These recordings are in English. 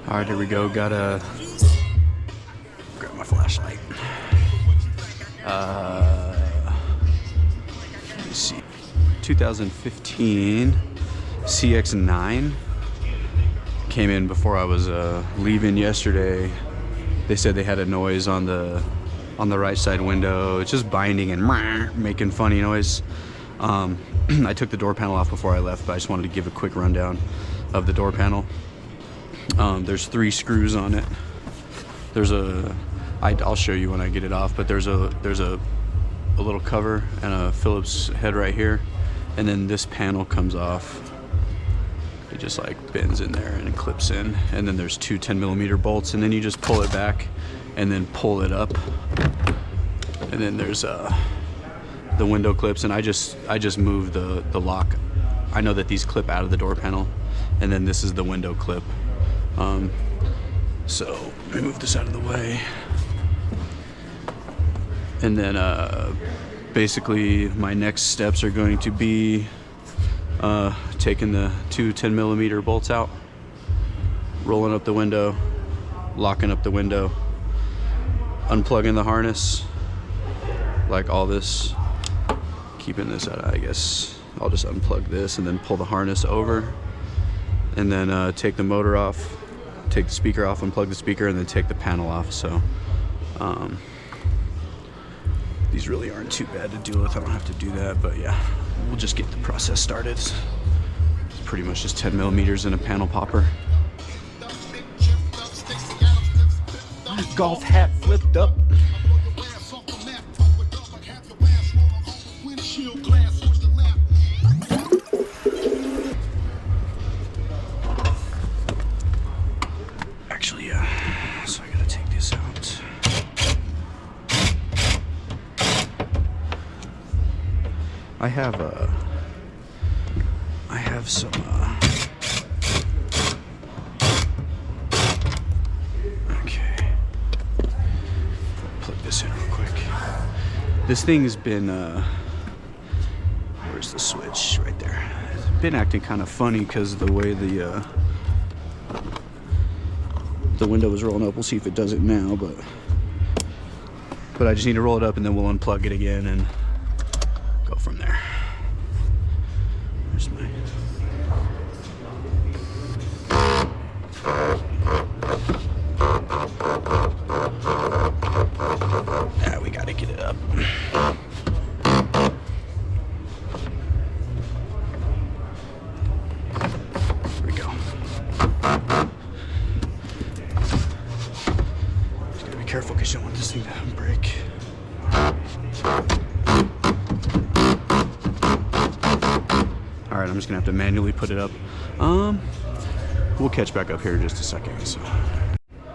All right, here we go. Gotta grab my flashlight. Let me see. 2015 Cx-9 came in before I was leaving yesterday. They said they had a noise on the right side window. It's just binding and making funny noise. I took the door panel off before I left, but I just wanted to give a quick rundown of the door panel. There's 3 screws on it. There's I'll show you when I get it off, but there's a little cover and a Phillips head right here, and then this panel comes off. It just like bends in there and it clips in, and then there's 2 10mm bolts, and then you just pull it back and then pull it up, and then there's the window clips, and I just moved the lock. I know that these clip out of the door panel, and then this is the window clip. So I move this out of the way, and then basically my next steps are going to be taking the 2 10mm bolts out, rolling up the window, locking up the window, unplugging the harness, like all this, keeping this out. I guess I'll just unplug this and then pull the harness over, and then take the motor off, take the speaker off, unplug the speaker, and then take the panel off. So these really aren't too bad to deal with. I don't have to do that, but yeah, we'll just get the process started. It's pretty much just 10mm in a panel popper. Golf hat flipped up. Actually, yeah, so I gotta take this out. I have some okay, plug this in real quick. This thing's been where's the switch? Right there. It's been acting kind of funny because the way the window is rolling up. We'll see if it does it now, but I just need to roll it up and then we'll unplug it again and go from there. Where's my... Yeah, we gotta get it up. Here we go. Just gotta be careful because you don't want this thing to break. Alright, I'm just gonna have to manually put it up. We'll catch back up here in just a second. So.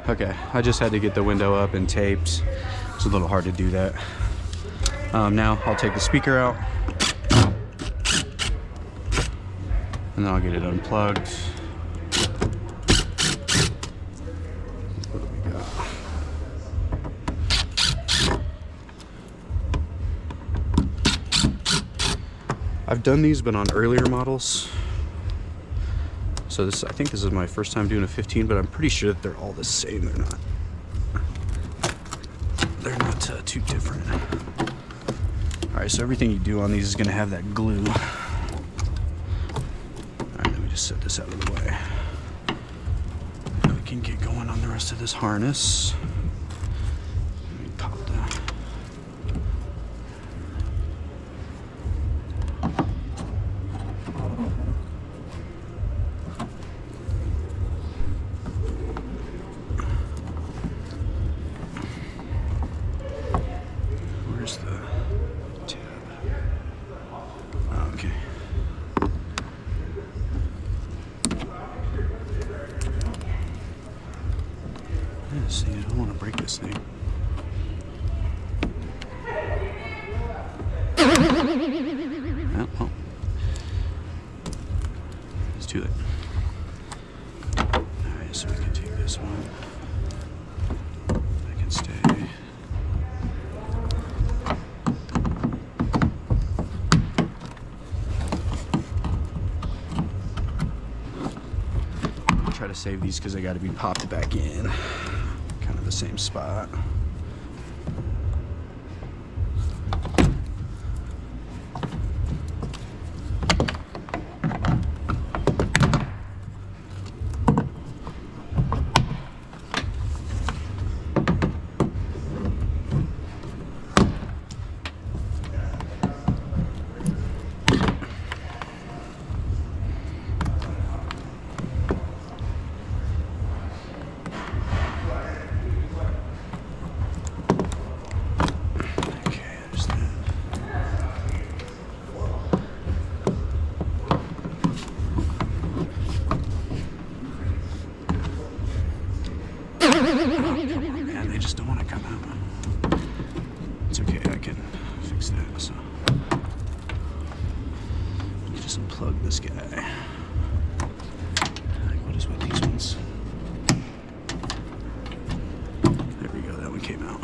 Okay, I just had to get the window up and taped. It's a little hard to do that. Now I'll take the speaker out, and then I'll get it unplugged. What do we got? I've done these, but on earlier models. So this, I think this is my first time doing a 15, but I'm pretty sure that they're all the same. They're not too different. All right, so everything you do on these is gonna have that glue. All right, let me just set this out of the way. Now we can get going on the rest of this harness. Let me pop that. Where's the tab? Oh, okay. Yeah, see, I don't want to break this thing. Oh. It's too late. Alright, so we can take this one. I can stay. try to save these because they got to be popped back in. Kind of the same spot. Man, they just don't want to come out. It's okay, I can fix that. So just unplug this guy. Like, what is with these ones? There we go, that one came out.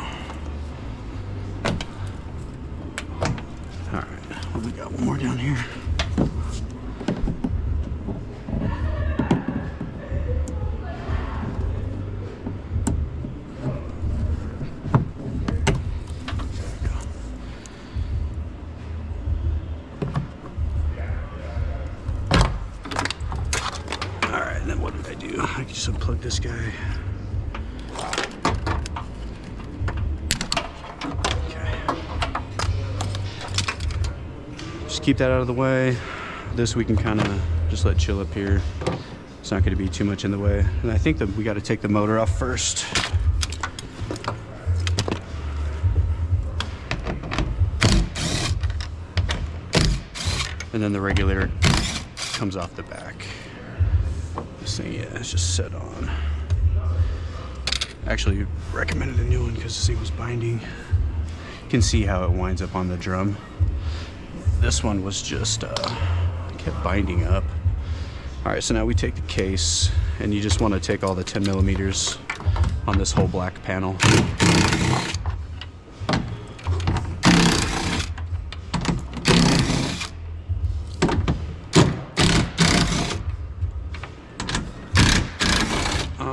Alright, well, we got one more down here. I can just unplug this guy. Okay. Just keep that out of the way. This we can kind of just let chill up here. It's not going to be too much in the way. And I think that we got to take the motor off first. And then the regulator comes off the back. This thing, yeah, it's just set on. Actually recommended a new one because this thing was binding. You can see how it winds up on the drum. This one was just kept binding up. All right, so now we take the case, and you just want to take all the 10 millimeters on this whole black panel.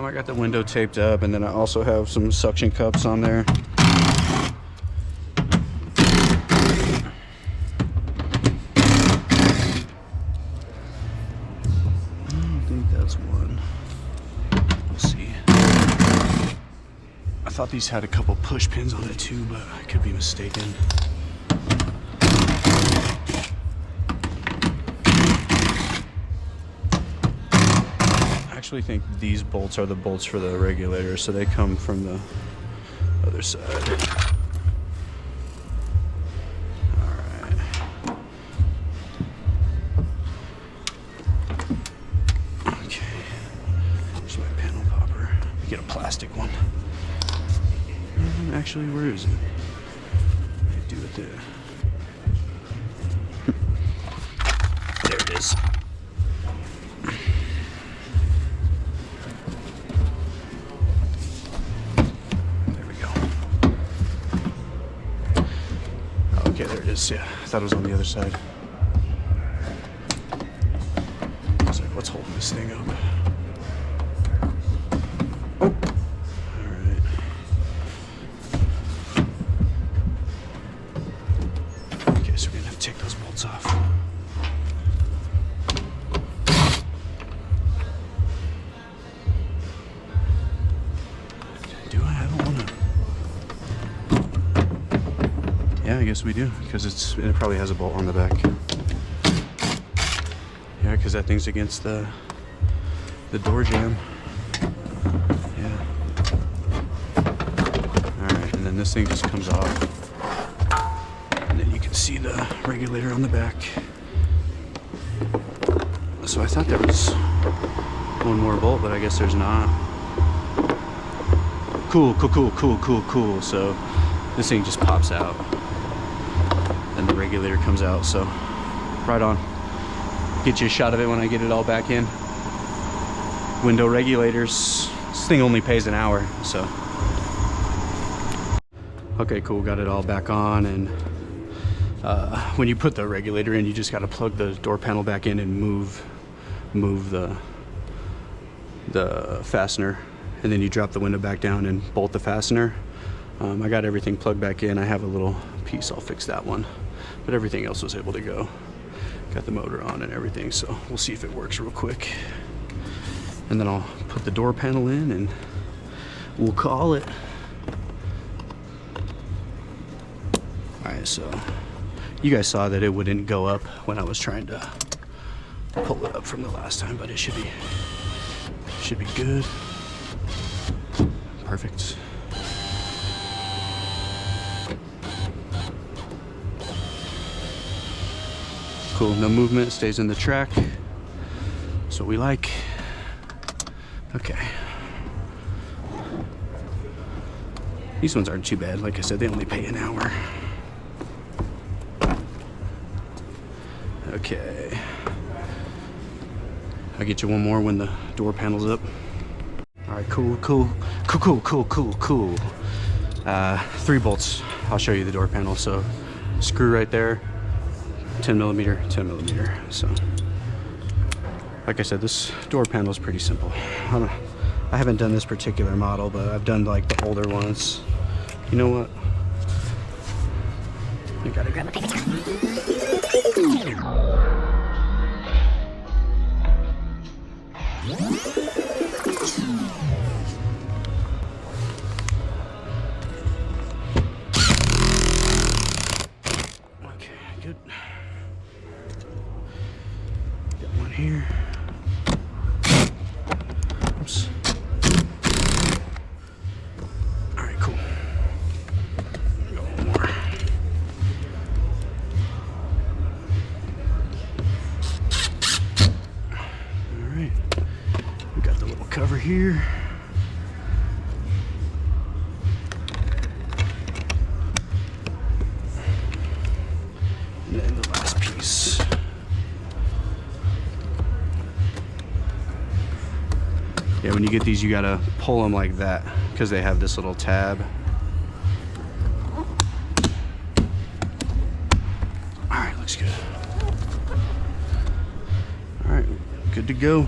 I got the window taped up, and then I also have some suction cups on there. I don't think that's one. We'll see. I thought these had a couple push pins on it too, but I could be mistaken. I actually think these bolts are the bolts for the regulator, so they come from the other side. Alright. Okay. Here's my panel popper. I get a plastic one. Actually, where is it? I do it there. There it is. Okay, there it is. Yeah, I thought it was on the other side. I was like, what's holding this thing up? Alright. Okay, so we're gonna have to take those bolts off. Do I have one? Yeah, I guess we do, because it probably has a bolt on the back. Yeah, because that thing's against the door jamb. Yeah. Alright, and then this thing just comes off. And then you can see the regulator on the back. So I thought there was one more bolt, but I guess there's not. Cool, cool, cool, cool, cool, cool. So this thing just pops out. And the regulator comes out, so right on. Get you a shot of it when I get it all back in. Window regulators. This thing only pays an hour, so. Okay, cool, got it all back on, and when you put the regulator in, you just gotta plug the door panel back in and move the the fastener, and then you drop the window back down and bolt the fastener. I got everything plugged back in. I have a little piece, I'll fix that one, but everything else was able to go. Got the motor on and everything, so we'll see if it works real quick. And then I'll put the door panel in and we'll call it. Alright, so you guys saw that it wouldn't go up when I was trying to pull it up from the last time, but it should be good. Perfect. Cool, no movement, stays in the track. That's what we like. Okay. These ones aren't too bad. Like I said, they only pay an hour. Okay. I'll get you one more when the door panel's up. All right, cool. 3 bolts. I'll show you the door panel. So screw right there, 10 millimeter. So like I said, this door panel is pretty simple. I haven't done this particular model, but I've done like the older ones. You know what? I gotta grab a paper towel. Okay, good. Got one here. Oops. All right, cool. Got one more. All right. We got the little cover here. And then the last piece. Yeah, when you get these, you gotta pull them like that because they have this little tab. All right, looks good. All right, good to go.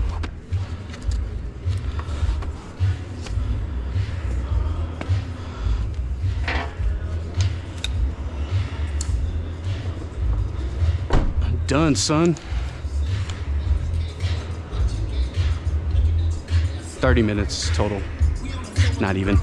Done, son. 30 minutes total, not even.